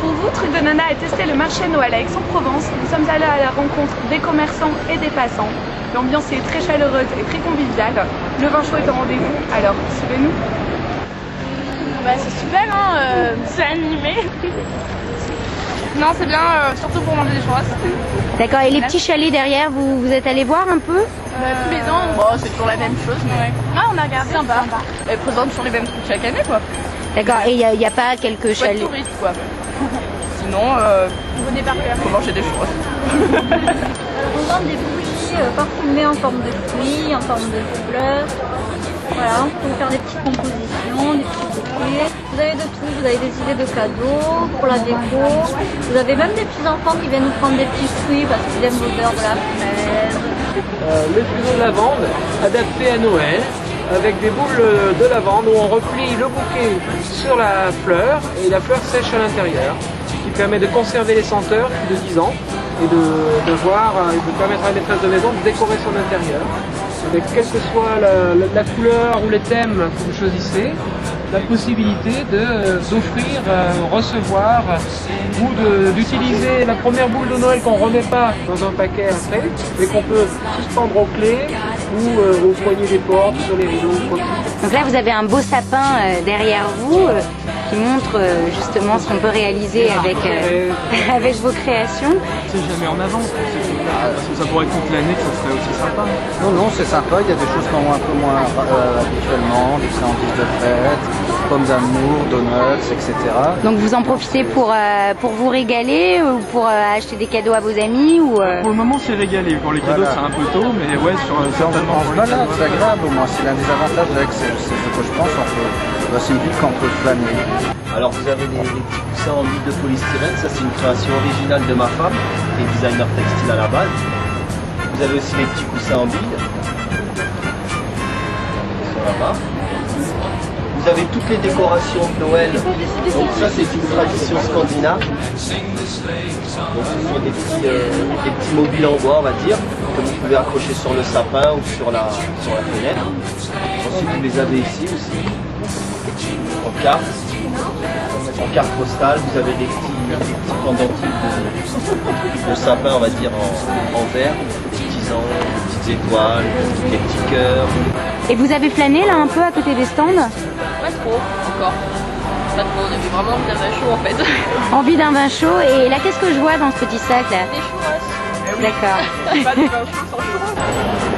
Pour vous, Truc de Nana a testé le marché Noël à Aix-en-Provence. Nous sommes allés à la rencontre des commerçants et des passants. L'ambiance est très chaleureuse et très conviviale. Le vin chaud est au rendez-vous, alors suivez-nous. Bah, c'est super, hein, c'est animé. Non, c'est bien, surtout pour manger des churrasques. D'accord, et les petits chalets derrière, vous êtes allé voir un peu? Tous les ans, bon, c'est toujours la même chose. Mais... Ah, on a regardé. Sympa. Elles présentent toujours les mêmes trucs chaque année, quoi. D'accord, et il n'y a pas quelques chalets? Pas de touristes, quoi. Sinon, vous venez par cœur. Faut manger des churrasques. On vend des bougies parfumées en forme de fruits, en forme de fleurs. Voilà, on peut faire des petites compositions, des petits bouquets. Vous avez de tout, vous avez des idées de cadeaux pour la déco. Vous avez même des petits enfants qui viennent nous prendre des petits fruits parce qu'ils aiment l'odeur de la fraise. Le fuseau de lavande adapté à Noël, avec des boules de lavande où on replie le bouquet sur la fleur et la fleur sèche à l'intérieur, qui permet de conserver les senteurs de 10 ans et de permettre à la maîtresse de maison de décorer son intérieur. Avec quelle que soit la couleur ou les thèmes que vous choisissez, la possibilité d'offrir, recevoir ou d'utiliser la première boule de Noël qu'on ne remet pas dans un paquet après, mais qu'on peut suspendre aux clés ou au poignet des portes, sur les rideaux. Donc là, vous avez un beau sapin derrière vous qui montre justement ce qu'on peut réaliser avec, avec vos créations. C'est jamais en avant, parce que ça pourrait être toute l'année que ça serait aussi sympa. Non, c'est sympa, il y a des choses qu'on voit un peu moins habituellement, des friandises de fête, pommes d'amour, donuts, etc. Donc vous en profitez pour vous régaler ou pour acheter des cadeaux à vos amis ou Pour le moment, c'est régalé. Pour les cadeaux, c'est un peu tôt, mais ouais, certainement pour les cadeaux. C'est agréable au moins, c'est l'un des avantages avec c'est ce que je pense, c'est une ville qu'on peut flâner. Alors vous avez les petits coussins en mille de polystyrène, ça c'est une création originale de ma femme, qui est designer textile à la base. Vous avez aussi les petits coussins en billes. Ils sont là-bas. Vous avez toutes les décorations de Noël. Donc ça c'est une tradition scandinave. Donc ce sont des petits mobiles en bois on va dire, que vous pouvez accrocher sur le sapin ou sur la fenêtre. Ensuite vous les avez ici aussi, en carte. En carte postale, vous avez des petits pendentifs de sapin, on va dire, en verre, des petits anges, des petites étoiles, des petits cœurs. Et vous avez flâné là un peu à côté des stands? Pas trop, encore. Pas trop, on avait vraiment envie d'un vin chaud en fait. Envie d'un vin chaud, et là qu'est-ce que je vois dans ce petit sac là? Des churrasques. D'accord. Pas de vin chaud sans churrasques.